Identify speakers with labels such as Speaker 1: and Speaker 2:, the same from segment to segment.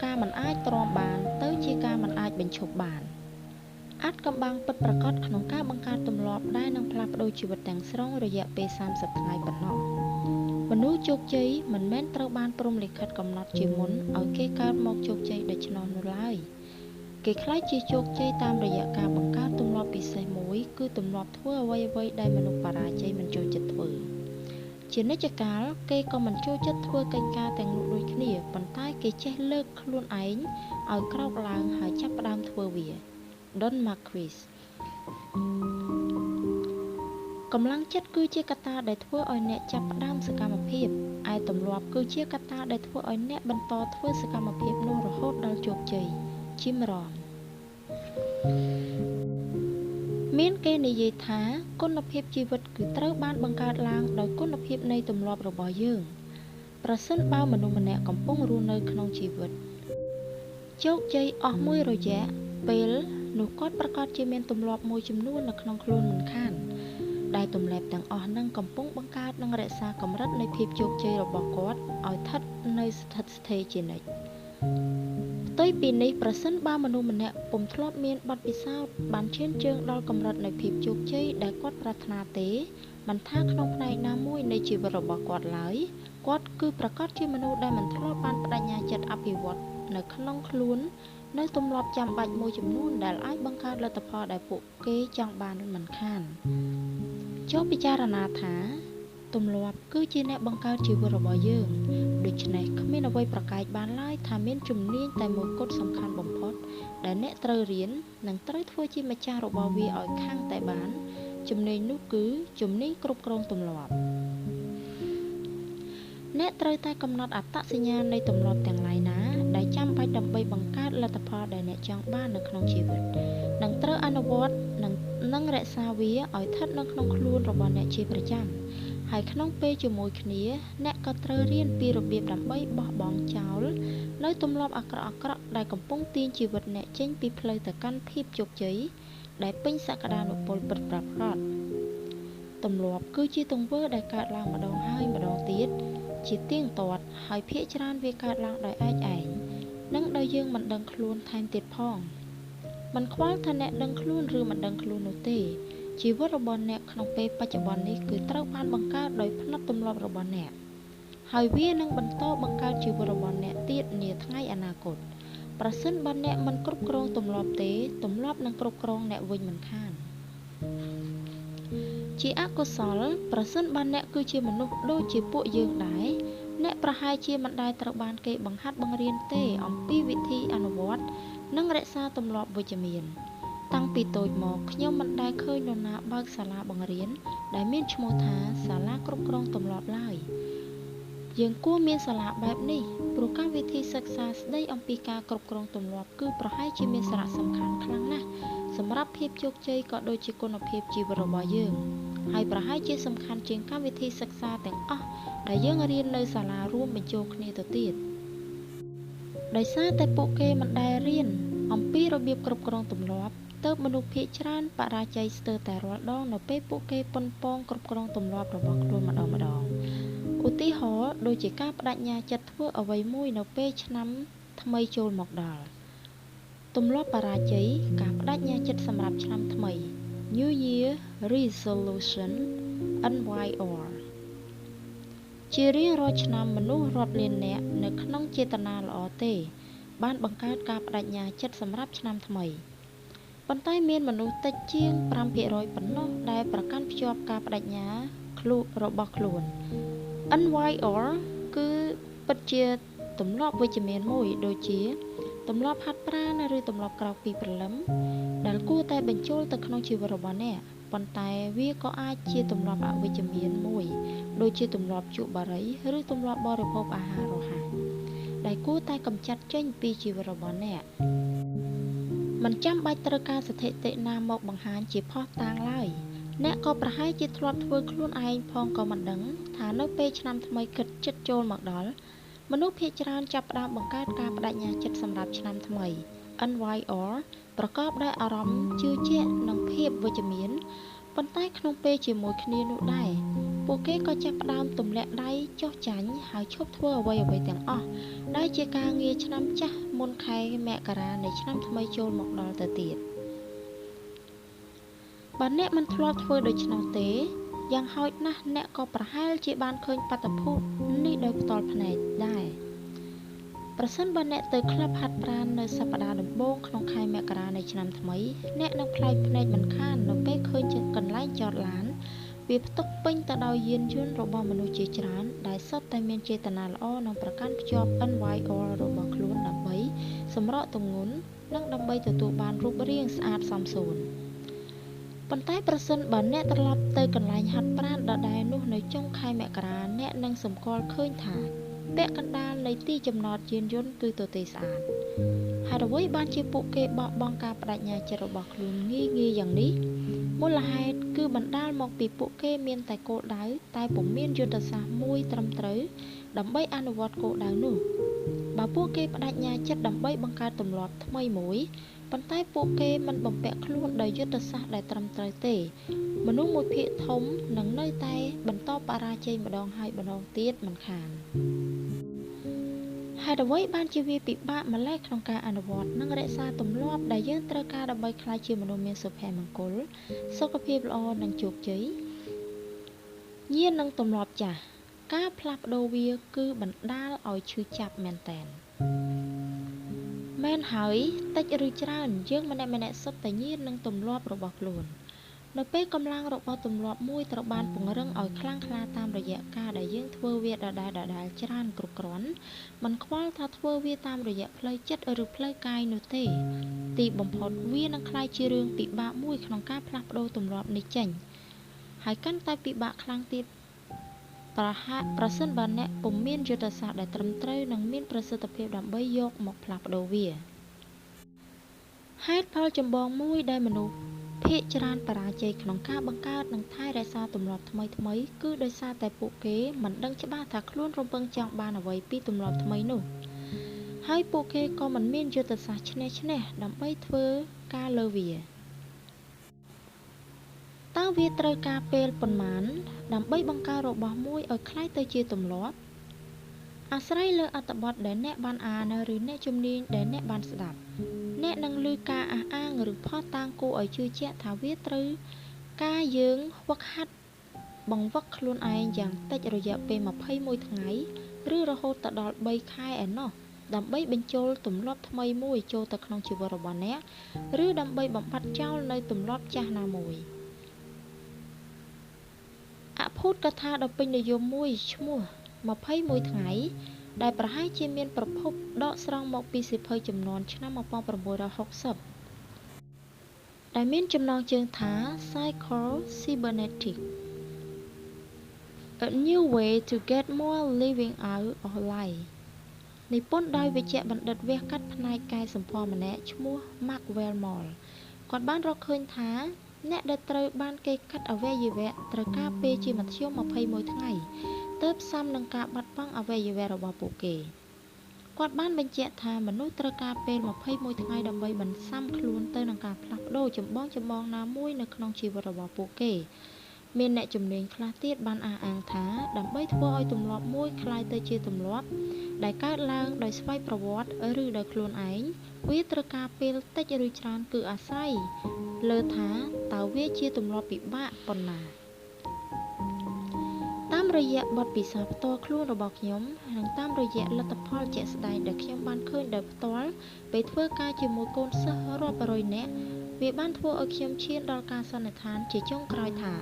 Speaker 1: ការមិនអាចទ្រាំបានទៅជាការមិនអាចបញ្ឈប់បានអាចកំបាំងពិតប្រាកដក្នុងការបង្កើតទម្លាប់ដែលនឹងផ្លាស់ប្ដូរជីវិតទាំងស្រុងរយៈពេល30ថ្ងៃប៉ុណ្ណោះមនុស្សជោគជ័យមិនមែនត្រូវបានព្រំលិខិតកំណត់ជាមុនឲ្យគេកើតមកជោគជ័យដូច្នោះនោះឡើយគេខ្លាចជាជោគជ័យតាមរយៈការបង្កើតទម្លាប់ពិសេសមួយគឺទម្លាប់ធ្វើអ្វីៗដែលមនុស្សបរាជ័យមិនចូលចិត្តធ្វើជានិច្ចកាលគេក៏មិនចូលចិត្តធ្វើកិច្ចការទាំងនោះដូចគ្នាប៉ុន្តែគេចេះលើកខ្លួនឯងឲ្យក្រោកឡើងហើយចាប់ផ្ដើមធ្វើវា Don Marquis កម្លាំងចិត្តគឺជាកត្តាដែលធ្វើឲ្យអ្នកចាប់ផ្ដើមសកម្មភាពឯទម្លាប់គឺជាកត្តាដែលធ្វើឲ្យអ្នកបន្តធ្វើសកម្មភាពនោះរហូតដល់ជោគជ័យ Jim Rohn មានគេនិយាយថាគុណភាពជីវិតគឺត្រូវបានបង្កើតឡើងដោយគុណភាពនៃទម្លាប់របស់យើងប្រសិនបើមនុស្សម្នាក់កំពុងរស់នៅក្នុងជីវិតជោគជ័យអស់មួយរយៈពេលនោះគាត់ប្រកាសជាមានទម្លាប់មួយចំនួននៅក្នុងខ្លួនមិនខានដែលទម្លាប់ទាំងអស់នឹងកំពុងបង្កើតនិងរក្សាកម្រិតនៃភាពជោគជ័យរបស់គាត់ឲ្យស្ថិតនៅស្ថិតស្ថេរជានិច្ចផ្ទុយពីនេះប្រសិនបើមនុស្សម្នាក់ពុំធ្លាប់មានបទពិសោធន៍បានឈានជើងដល់កម្រិតនៃភាពជោគជ័យដែលគាត់ប្រាថ្នាទេមិនថាក្នុងផ្នែកណាមួយនៃជីវិតរបស់គាត់ឡើយគាត់គឺប្រកាសជាមនុស្សដែលមិនធ្លាប់បានបដិញ្ញាចិត្តអភិវឌ្ឍនៅក្នុងខ្លួននៅទម្លាប់ចាំបាច់មួយចំនួនដែលអាចបង្កើតលទ្ធផលដែលពួកគេចង់បានមិនខានចូលពិចារណាថាទម្លាប់គឺជាអ្នកបង្កើតជីវិតរបស់យើងដូច្នេះគ្មានអ្វីប្រកែកបានឡើយថាមានជំនាញតែមួយគត់សំខាន់បំផុតដែលអ្នកត្រូវរៀននិងត្រូវធ្វើជាម្ចាស់របស់វាឲ្យខាងតែបានជំនាញនោះគឺជំនាញគ្រប់គ្រងទម្លាប់អ្នកត្រូវតែកំណត់អត្តសញ្ញាណនៃទម្លាប់ទាំងឡាយណាដែលចាំបាច់ដើម្បីបង្កើតលទ្ធផលដែលអ្នកចង់បាននៅក្នុងជីវិតនិងត្រូវអនុវត្តនិងរក្សាវាឲ្យស្ថិតនៅក្នុងខ្លួនរបស់អ្នកជាប្រចាំហើយក្នុងពេលជាមួយគ្នាអ្នកក៏ត្រូវរៀនពីរបៀបដើម្បីបោះបង់ចោលនៅទម្លាប់អាក្រក់ៗដែលកំពុងទាញជីវិតអ្នកចេញពីផ្លូវទៅកាន់ភាពជោគជ័យដែលពេញសក្តានុពលពិតប្រាកដទម្លាប់គឺជាទង្វើដែលកើតឡើងម្ដងហើយម្ដងទៀតជាទៀងទាត់ហើយភាគច្រើនវាកើតឡើងដោយឯកឯងនិងដោយយើងមិនដឹងខ្លួនថែមទៀតផងមិនខ្វល់ថាអ្នកដឹងខ្លួនឬមិនដឹងខ្លួននោះទេជីវិតរបស់អ្នកក្នុងពេលបច្ចុប្បន្ននេះគឺត្រូវបានបង្កើតដោយផ្នត់ទម្លាប់របស់អ្នកហើយវានឹងបន្តបង្កើតជីវិតរបស់អ្នកទៀតនាថ្ងៃអនាគតប្រសិនបើអ្នកមិនគ្រប់គ្រងទម្លាប់ទេទម្លាប់នឹងគ្រប់គ្រងអ្នកវិញមិនខានជាអកុសលប្រសិនបើអ្នកគឺជាមនុស្សដូចជាពួកយើងដែរអ្នកប្រហែលជាមិនដែលត្រូវបានគេបង្ហាត់បង្រៀនទេអំពីវិធីអនុវត្តនិងរក្សាទម្លាប់វិជ្ជមានតាំងពីតូចមកខ្ញុំមិនដែលឃើញនរណាបើកសាលាបង្រៀនដែលមានឈ្មោះថាសាលាគ្រប់គ្រងទម្លាប់ឡើយយើងគួរមានសាលាបែបនេះព្រោះកម្មវិធីសិក្សាស្ដីអំពីការគ្រប់គ្រងទម្លាប់គឺប្រហែលជាមានសារៈសំខាន់ខ្លាំងណាស់សម្រាប់ភាពជោគជ័យក៏ដូចជាគុណភាពជីវិតរបស់យើងហើយប្រហែលជាសំខាន់ជាងកម្មវិធីសិក្សាទាំងអស់ដែលយើងរៀននៅសាលារួមបញ្ចូលគ្នាទៅទៀតដោយសារតែពួកគេមិនដែលរៀនអំពីរបៀបគ្រប់គ្រងទម្លាប់ទើបមនុស្សភាគច្រើនបរាជ័យស្ទើរតែរាល់ដងនៅពេលពួកគេប៉ុនប៉ងគ្រប់គ្រងទម្លាប់របស់ខ្លួនម្ដងឧទាហរណ៍ដូចជាការបដិញ្ញាចិត្តធ្វើអ្វីមួយនៅពេលឆ្នាំថ្មីចូលមកដល់ទម្លាប់បរាជ័យការបដិញ្ញាចិត្តសម្រាប់ឆ្នាំថ្មី New Year Resolution NYR ជារៀងរាល់ឆ្នាំមនុស្សរាប់លាននាក់នៅក្នុងចេតនាល្អទេបានបង្កើតការបដិញ្ញាចិត្តសម្រាប់ឆ្នាំថ្មីប៉ុន្តែមានមនុស្សតិចជាង 5% ប៉ុណ្ណោះដែលប្រកាន់ភ្ជាប់ការបដិញ្ញារបស់ខ្លួន NYR គឺពិតជាទម្លាប់វិជ្ជមានមួយដូចជាទម្លាប់ហាត់ប្រាណឬទម្លាប់ក្រោកពីព្រលឹមដែលគួរតែបញ្ចូលទៅក្នុងជីវិតរបស់អ្នកប៉ុន្តែវាក៏អាចជាទម្លាប់អវិជ្ជមានមួយដូចជាទម្លាប់ជក់បារីឬទម្លាប់បរិភោគអាហាររហ័សដែលគួរតែកម្ចាត់ចេញពីជីវិតរបស់អ្នកមិនចាំបាច់ត្រូវការស្ថិតិណាមកបង្ហាញជាភស្តុតាងឡើយអ្នកក៏ប្រហែលជាធ្លាប់ធ្វើខ្លួនឯងផងក៏មិនដឹងថានៅពេលឆ្នាំថ្មីគិតជិតចូលមកដល់មនុស្សភាគច្រើនចាប់ផ្ដើមបង្កើតការបដិញ្ញាចិត្តសម្រាប់ឆ្នាំថ្មី NYR ប្រកបដោយអារម្មណ៍ជឿជាក់និងភាពវិជ្ជមានប៉ុន្តែក្នុងពេលជាមួយគ្នានោះដែរ ពួកគេក៏ចាប់ផ្ដើមទម្លាក់ដៃចុះចាញ់ហើយឈប់ធ្វើអ្វីៗទាំងអស់ដែលជាការងារឆ្នាំចាស់មុនខែមករានៃឆ្នាំថ្មីចូលមកដល់ទៅទៀតបើអ្នកមិនធ្លាប់ធ្វើដូច្នោះទេយ៉ាងហោចណាស់អ្នកក៏ប្រហែលជាបានឃើញបាតុភូតនេះដោយផ្ទាល់ភ្នែកដែរប្រសិនបើអ្នកទៅក្លឹបហាត់ប្រាណនៅសប្តាហ៍ដំបូងក្នុងខែមករានៃឆ្នាំថ្មីអ្នកនឹងប្លែកភ្នែកមិនខាននៅពេលឃើញកន្លែងចតឡានវាផ្ទុកពេញទៅដោយយានយន្តរបស់មនុស្សជាច្រើនដែលសុទ្ធតែមានចេតនាល្អនិងប្រកាន់ខ្ជាប់ NYR របស់ខ្លួនដើម្បីសម្រកទម្ងន់និងដើម្បីទទួលបានរូបរាងស្អាតសមសួនប៉ុន្តែប្រសិនបើអ្នកត្រឡប់ទៅកន្លែងហាត់ប្រាណដដែលនោះនៅចុងខែមករាអ្នកនឹងសម្គាល់ឃើញថាពាក់កណ្ដាលនៃទីចំណតយានយន្តគឺទទេស្អាតហេតុអ្វីបានជាពួកគេបោះបង់ការបដិញ្ញាចិត្តរបស់ខ្លួនងាយៗយ៉ាងនេះមូលហេតុគឺបណ្ដាលមកពីពួកគេមានតែគោលដៅតែពុំមានយុទ្ធសាស្ត្រមួយត្រឹមត្រូវដើម្បីអនុវត្តគោលដៅនោះបើពួកគេបដិញ្ញាចិត្តដើម្បីបង្កើតទម្លាប់ថ្មីមួយប៉ុន្តែពួកគេមិនបំពាក់ខ្លួនដោយយុទ្ធសាស្ត្រដែលត្រឹមត្រូវទេមនុស្សមួយភាគធំនឹងនៅតែបន្តបរាជ័យម្ដងហើយម្ដងទៀតមិនខានហេតុអ្វីបានជាវាពិបាកម្ល៉េះក្នុងការអនុវត្តនិងរក្សាទម្លាប់ដែលយើងត្រូវការដើម្បីក្លាយជាមនុស្សមានសុភមង្គលសុខភាពល្អនិងជោគជ័យញៀននឹងទម្លាប់ចាស់ការផ្លាស់ប្ដូរវាគឺបណ្ដាលឲ្យឈឺចាប់មែនទែនមែនហើយតិចឬច្រើនយើងម្នាក់ៗសុទ្ធតែញៀននឹងទម្លាប់របស់ខ្លួននៅពេលកម្លាំងរបស់ទម្លាប់មួយត្រូវបានពង្រឹងឲ្យខ្លាំងក្លាតាមរយៈការដែលយើងធ្វើវាដដែលច្រើនគ្រប់គ្រាន់មិនខ្វល់ថាធ្វើវាតាមរយៈផ្លូវចិត្តឬផ្លូវកាយនោះទេទីបំផុតវានឹងក្លាយជារឿងពិបាកមួយក្នុងការផ្លាស់ប្ដូរទម្លាប់នេះចេញហើយកាន់តែពិបាកខ្លាំងទៀតប្រសិនបើអ្នកពុំមានយុទ្ធសាស្ត្រដែលត្រឹមត្រូវនិងមានប្រសិទ្ធភាពដើម្បីយកមកផ្លាស់ប្ដូរវាហេតុផលចម្បងមួយដែលមនុស្សភាគច្រើនបរាជ័យក្នុងការបង្កើតនិងថែរក្សាទម្លាប់ថ្មីៗគឺដោយសារតែពួកគេមិនដឹងច្បាស់ថាខ្លួនរំពឹងចង់បានអ្វីពីទម្លាប់ថ្មីនោះហើយពួកគេក៏មិនមានយុទ្ធសាស្ត្រឈ្នះដើម្បីធ្វើការលើវាតើវាត្រូវការពេលប៉ុន្មានដើម្បីបង្កើតរបស់មួយឲ្យក្លាយទៅជាទម្លាប់អាស្រ័យលើអត្ថបទដែលអ្នកបានអានឬអ្នកជំនាញដែលអ្នកបានស្ដាប់អ្នកនឹងឮការអះអាងឬភស្តុតាងគួរឲ្យជឿជាក់ថាវាត្រូវការយើងហ្វឹកហាត់បង្វឹកខ្លួនឯងយ៉ាងតិចរយៈពេល21ថ្ងៃឬរហូតដល់3ខែឯណោះដើម្បីបញ្ចូលទម្លាប់ថ្មីមួយចូលទៅក្នុងជីវិតរបស់អ្នកឬដើម្បីបំបត្តិចោលនៅទម្លាប់ចាស់ណាមួយអភូតកថាដ៏ពេញនិយមមួយឈ្មោះ21ថ្ងៃដែលប្រហែលជាមានប្រភពដកស្រង់មកពីសៀវភៅចំនួនឆ្នាំ1960ដែលមានចំណងជើងថា Cycle Cybernetic A New Way to Get More Living Out of Life និពន្ធដោយវេជ្ជបណ្ឌិតវះកាត់ផ្នែកកែសម្ផស្សម្នាក់ឈ្មោះ Maxwell Maltz គាត់បានរកឃើញថាអ្នកដែលត្រូវបានគេកាត់អវយវៈត្រូវការពេលជាមធ្យម21ថ្ងៃទើបសមនឹងការបាត់បង់អវយវៈរបស់ពួកគេគាត់បានបញ្ជាក់ថាមនុស្សត្រូវការពេល21ថ្ងៃដើម្បីបន្សាំខ្លួនទៅនឹងការផ្លាស់ប្ដូរចម្បងណាមួយនៅក្នុងជីវិតរបស់ពួកគេមានអ្នកជំនាញខ្លះទៀតបានអះអាងថាដើម្បីធ្វើឲ្យទម្លាប់មួយក្លាយទៅជាទម្លាប់ដែលកើតឡើងដោយស្វ័យប្រវត្តិឬដោយខ្លួនឯងវាត្រូវការពេលតិចឬច្រើនគឺអាស្រ័យលើថាតើវាជាទម្លាប់ពិបាកប៉ុណ្ណាតាមរយៈបទពិសោធន៍ផ្ទាល់ខ្លួនរបស់ខ្ញុំនិងតាមរយៈលទ្ធផលជាក់ស្ដែងដែលខ្ញុំបានឃើញដោយផ្ទាល់ពេលធ្វើការជាមួយកូនសិស្សរាប់រយនាក់វាបានធ្វើឲ្យខ្ញុំឈានដល់ការសន្និដ្ឋានជាចុងក្រោយថា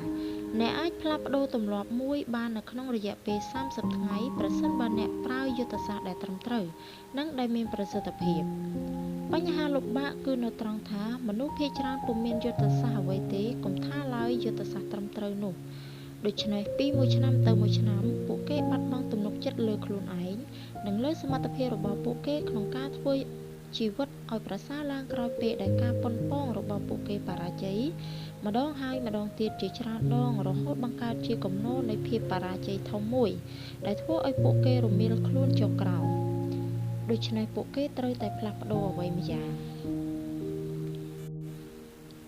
Speaker 1: អ្នកអាចផ្លាស់ប្ដូរទម្លាប់មួយបាននៅក្នុងរយៈពេល30ថ្ងៃប្រសិនបើអ្នកប្រើយុទ្ធសាស្ត្រដែលត្រឹមត្រូវនិងដែលមានប្រសិទ្ធភាពបញ្ហាលំបាកគឺនៅត្រង់ថាមនុស្សភាគច្រើនពុំមានយុទ្ធសាស្ត្រអ្វីទេកុំថាឡើយយុទ្ធសាស្ត្រត្រឹមត្រូវនោះដូច្នេះពីមួយឆ្នាំទៅមួយឆ្នាំពួកគេបាត់បង់ទំនុកចិត្តលើខ្លួនឯងនិងលើសមត្ថភាពរបស់ពួកគេក្នុងការធ្វើជីវិតឲ្យប្រសើរឡើងក្រោយពេលដែលការប៉ុនប៉ងរបស់ពួកគេបរាជ័យម្ដងហើយម្ដងទៀតជាច្រើនដងរហូតបង្កើតជាគំនរនៃភាពបរាជ័យធំមួយដែលធ្វើឲ្យពួកគេរមៀលខ្លួនចុះក្រោមដូច្នេះពួកគេត្រូវតែផ្លាស់ប្ដូរអ្វីម្យ៉ាង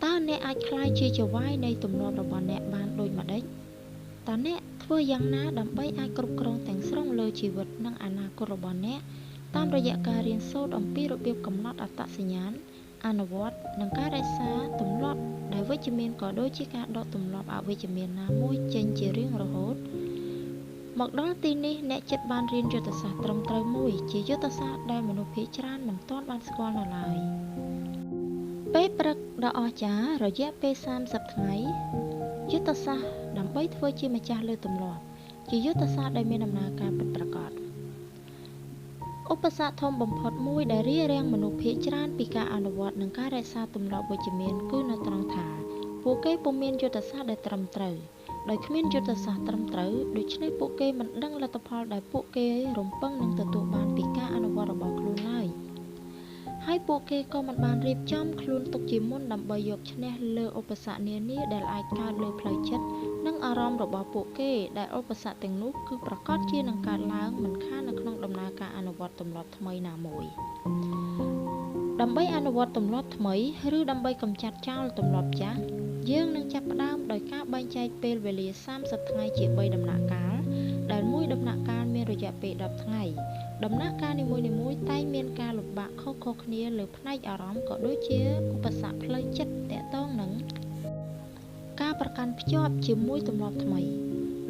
Speaker 1: តើអ្នកអាចក្លាយជាចៅហ្វាយនៃទម្លាប់របស់អ្នកបានដូចម្ដេចតើអ្នក ធ្វើយ៉ាងណាដើម្បីអាចគ្រប់គ្រងទាំងស្រុងលើជីវិតនិងអនាគតរបស់អ្នកតាមរយៈការរៀនសូត្រអំពីរបៀបកំណត់អត្តសញ្ញាណអនុវត្តនិងការរក្សាទម្លាប់ដែលវិជ្ជមានក៏ដូចជាការដកទម្លាប់អវិជ្ជមានណាមួយចេញជារៀងរហូតមកដល់ទីនេះអ្នកចិត្តបានរៀនយុទ្ធសាស្ត្រត្រឹមត្រូវមួយជាយុទ្ធសាស្ត្រដែលមនុស្សភាគច្រើនមិនទាន់បានស្គាល់នៅឡើយពេលព្រឹកដ៏អស្ចារ្យរយៈពេល30ថ្ងៃយុទ្ធសាស្ត្រដើម្បីធ្វើជាម្ចាស់លើទម្លាប់ជាយុទ្ធសាស្ត្រដែលមានដំណើរការពិតប្រាកដឧបសគ្គធំបំផុតមួយដែលរារាំងមនុស្សភាគច្រើនពីការអនុវត្តនិងការរក្សាទម្លាប់វិជ្ជមានគឺនៅត្រង់ថាពួកគេពុំមានយុទ្ធសាស្ត្រដែលត្រឹមត្រូវដោយគ្មានយុទ្ធសាស្ត្រត្រឹមត្រូវដូច្នេះពួកគេមិនដឹងលទ្ធផលដែលពួកគេរំពឹងនឹងទទួលបានពីការអនុវត្តរបស់ខ្លួនឡើយហើយពួកគេក៏មិនបានរៀបចំខ្លួនទុកជាមុនដើម្បីយកឈ្នះលើឧបសគ្គនានាដែលអាចកើតលើផ្លូវចិត្តនិងអារម្មណ៍របស់ពួកគេដែលឧបសគ្គទាំងនោះគឺប្រកាសជានឹងកើតឡើងមិនខាននៅក្នុងដំណើរការអនុវត្តទម្លាប់ថ្មីណាមួយដើម្បីអនុវត្តទម្លាប់ថ្មីឬដើម្បីកម្ចាត់ចោលទម្លាប់ចាស់យើងនឹងចាប់ផ្ដើមដោយការបែងចែកពេលវេលា30ថ្ងៃជា3ដំណាក់កាលដែលមួយដំណាក់កាលមានរយៈពេល10ថ្ងៃដំណាក់កាលនីមួយៗតែងមានការលំបាកខុសៗគ្នាលើផ្នែកអារម្មណ៍ក៏ដូចជាឧបសគ្គផ្លូវចិត្តទាក់ទងនឹងការប្រកាន់ភ្ជាប់ជាមួយទម្លាប់ថ្មី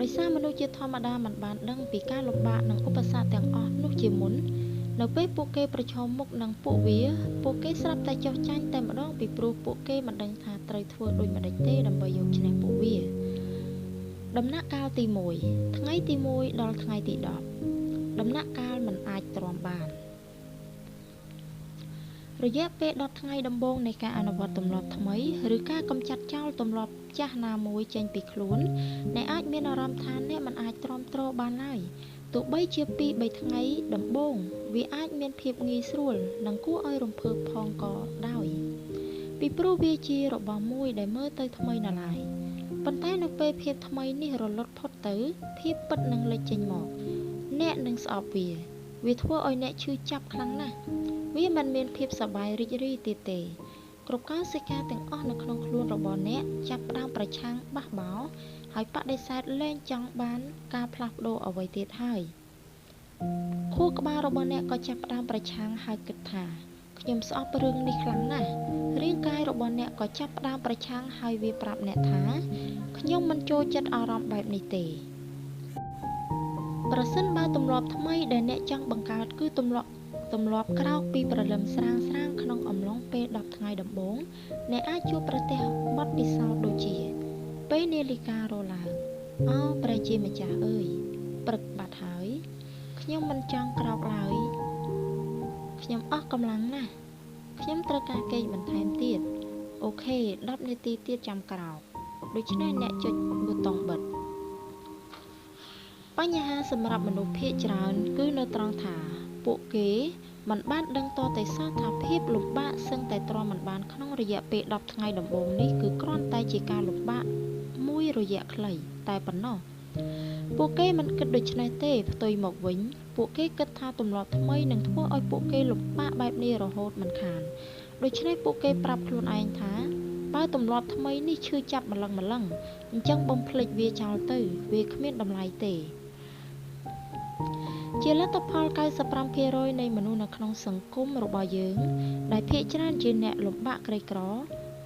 Speaker 1: ដោយសារមនុស្សជាធម្មតាមិនបានដឹងពីការលំបាកនិងឧបសគ្គទាំងអស់នោះជាមុននៅពេលពួកគេប្រឈមមុខនឹងពួកគេស្រាប់តែចុះចាញ់តែម្ដងពីព្រោះពួកគេមិនដឹងថាត្រូវធ្វើដូចម្តេចទេដើម្បីយកឈ្នះពួកវាដំណាក់កាលទី1ថ្ងៃទី1ដល់ថ្ងៃទី10ដំណាក់កាលមិនអាចទ្រាំបានរយៈពេល10ថ្ងៃដំបូងនៃការអនុវត្តទម្លាប់ថ្មីឬការកម្ចាត់ចោលទម្លាប់ចាស់ណាមួយចេញពីខ្លួនអ្នកអាចមានអារម្មណ៍ថាអ្នកមិនអាចទ្រាំទ្របានឡើយទោះបីជា2-3ថ្ងៃដំបូងវាអាចមានភាពងាយស្រួលនិងគួរឲ្យរំភើបផងក៏ដោយពីព្រោះវាជារបស់មួយដែលមើលទៅថ្មីនៅឡើយប៉ុន្តែនៅពេលភាពថ្មីនេះរលត់ផុតទៅភាពពិតនឹងលេចចេញមកអ្នកនឹងស្អប់វាធ្វើឲ្យអ្នកឈឺចាប់ខ្លាំងណាស់វាមិនមានភាពសប្បាយរីករាយទៀតទេគ្រប់កោសិកាទាំងអស់នៅក្នុងខ្លួនរបស់អ្នកចាប់ផ្ដើមប្រឆាំងបះបោរហើយបដិសេធលែងចង់បានការផ្លាស់ប្ដូរអ្វីទៀតហើយខួរក្បាលរបស់អ្នកក៏ចាប់ផ្ដើមប្រឆាំងហើយគិតថាខ្ញុំស្អប់រឿងនេះខ្លាំងណាស់រាងកាយរបស់អ្នកក៏ចាប់ផ្ដើមប្រឆាំងហើយវាប្រាប់អ្នកថាខ្ញុំមិនចូលចិត្តអារម្មណ៍បែបនេះទេប្រសិនបើទម្លាប់ថ្មីដែលអ្នកចង់បង្កើតគឺទម្លាប់ក្រោកពីព្រលឹមស្រាងៗក្នុងអំឡុងពេល10ថ្ងៃដំបូងអ្នកអាចជួបប្រទះបទពិសោធន៍ដូចជាពេលនាឡិការោឡើងអូព្រះជាម្ចាស់អើយព្រឹកបាត់ហើយខ្ញុំមិនចង់ក្រោកឡើយខ្ញុំអស់កម្លាំងណាស់ខ្ញុំត្រូវការគេងបន្ថែមទៀតអូខេ10នាទីទៀតចាំក្រោកដូច្នេះអ្នកចុចប៊ូតុងបិទបញ្ហាសម្រាប់មនុស្សភាគច្រើនគឺនៅត្រង់ថាពួកគេមិនបានដឹងតតែសោះថាភាពលំបាកសឹងតែទ្រាំមិនបានក្នុងរយៈពេល10ថ្ងៃដំបូងនេះគឺគ្រាន់តែជាការលំបាកមួយរយៈខ្លីតែប៉ុណ្ណោះពួកគេមិនគិតដូច្នេះទេផ្ទុយមកវិញពួកគេគិតថាទម្លាប់ថ្មីនឹងធ្វើឲ្យពួកគេលំបាកបែបនេះរហូតមិនខានដូច្នេះពួកគេប្រាប់ខ្លួនឯងថាបើទម្លាប់ថ្មីនេះឈឺចាប់ម្លឹងអញ្ចឹងបំភ្លេចវាចោលទៅវាគ្មានតម្លៃទេជាលទ្ធផល 95% នៃមនុស្សនៅក្នុងសង្គមរបស់យើងដែលភាគច្រើនជាអ្នកលំបាកក្រីក្រ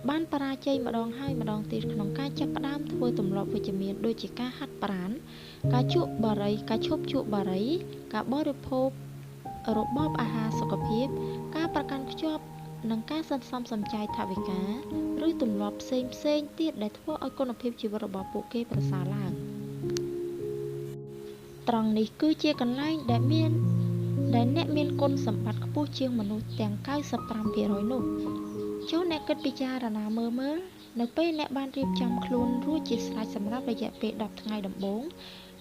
Speaker 1: បានបរាជ័យម្ដងហើយម្ដងទៀតក្នុងការចាប់ផ្ដើមធ្វើទម្លាប់វិជ្ជមានដូចជាការហាត់ប្រាណការជក់បារីការឈប់ជក់បារីការបរិភោគរបបអាហារសុខភាពការប្រកាន់ខ្ជាប់និងការសន្សំសំចៃថវិកាឬទម្លាប់ផ្សេងទៀតដែលធ្វើឲ្យគុណភាពជីវិតរបស់ពួកគេប្រសើរឡើងត្រង់នេះគឺជាកន្លែងដែលអ្នកមានគុណសម្បត្តិខ្ពស់ជាងមនុស្សទាំង 95% នោះចូលអ្នកគិតពិចារណាមើលនៅពេលអ្នកបានរៀបចំខ្លួនរួចជាស្រេចសម្រាប់រយៈពេល10ថ្ងៃដំបូង